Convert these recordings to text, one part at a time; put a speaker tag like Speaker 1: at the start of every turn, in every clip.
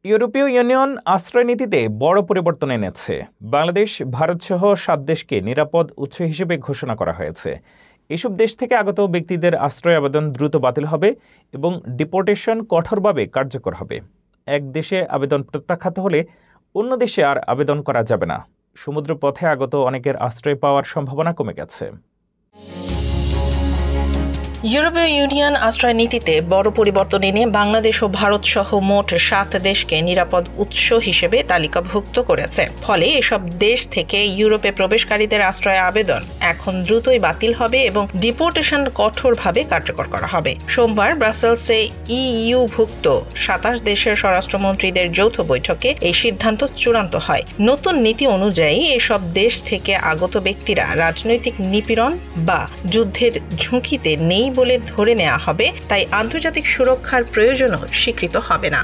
Speaker 1: ইউরোপীয় ইউনিয়ন আশ্রয়নীতিতে বড় পরিবর্তন এনেছে। বাংলাদেশ, ভারতসহ 7 দেশকে নিরাপদ উৎস হিসেবে ঘোষণা করা হয়েছে। এসব দেশ থেকে আগত ব্যক্তিদের আশ্রয় আবেদন দ্রুত বাতিল হবে এবং ডিপোর্টেশন কঠোরভাবে কার্যকর হবে। এক দেশে আবেদন প্রত্যাখ্যাত হলে অন্য দেশে আর আবেদন করা যাবে না। সমুদ্রপথে আগত অনেকের আশ্রয় পাওয়ার সম্ভাবনা কমে গেছে।
Speaker 2: ইউরোপীয় ইউনিয়ন আশ্রয় নীতিতে বড় পরিবর্তন এনে বাংলাদেশ ও ভারত সহ মোট 7 দেশকে নিরাপদ উৎস হিসেবে তালিকাভুক্ত করেছে। ফলে এসব দেশ থেকে ইউরোপে প্রবেশকারীদের আশ্রয় আবেদন এখন দ্রুতই বাতিল হবে এবং ডিপোর্টেশন কঠোরভাবে কার্যকর করা হবে। সোমবার ব্রাসেলসে ইইউভুক্ত 27 দেশের স্বরাষ্ট্রমন্ত্রীদের যৌথ বৈঠকে এই সিদ্ধান্ত চূড়ান্ত হয়। নতুন নীতি অনুযায়ী এসব দেশ থেকে আগত ব্যক্তিরা রাজনৈতিক নিপীড়ন বা যুদ্ধের ঝুঁকিতে নেই বলে ধরে নেওয়া হবে, তাই আন্তর্জাতিক সুরক্ষার প্রয়োজনও স্বীকৃত হবে না।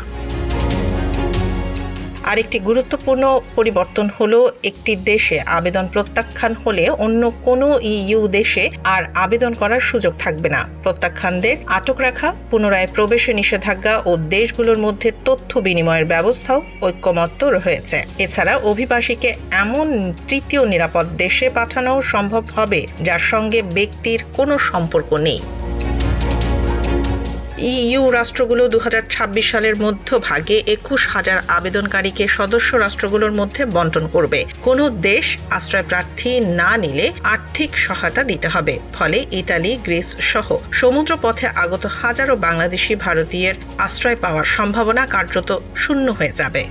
Speaker 2: আরেকটি গুরুত্বপূর্ণ পরিবর্তন হলো, একটি দেশে আবেদন প্রত্যাখ্যান হলে অন্য কোনো ইইউ দেশে আর আবেদন করার সুযোগ থাকবে না। প্রত্যাখ্যানদের আটক রাখা, পুনরায় প্রবেশে নিষেধাজ্ঞা ও দেশগুলোর মধ্যে তথ্য বিনিময়ের ব্যবস্থাও ঐকমত্য রয়েছে। এছাড়া অভিবাসীকে এমন তৃতীয় নিরাপদ দেশে পাঠানো সম্ভব হবে যার সঙ্গে ব্যক্তির কোনো সম্পর্ক নেই। ইইউ রাষ্ট্রগুলো 2026 সালের মধ্যভাগে 21,000 আবেদনকারীকে সদস্য রাষ্ট্রগুলোর মধ্যে বণ্টন করবে। কোনো দেশ আশ্রয় প্রার্থী না নিলে আর্থিক সহায়তা দিতে হবে। ফলে ইতালি, গ্রিস সহ সমুদ্রপথে আগত হাজারো বাংলাদেশি ভারতীয়ের আশ্রয় পাওয়ার সম্ভাবনা কার্যত শূন্য হয়ে যাবে।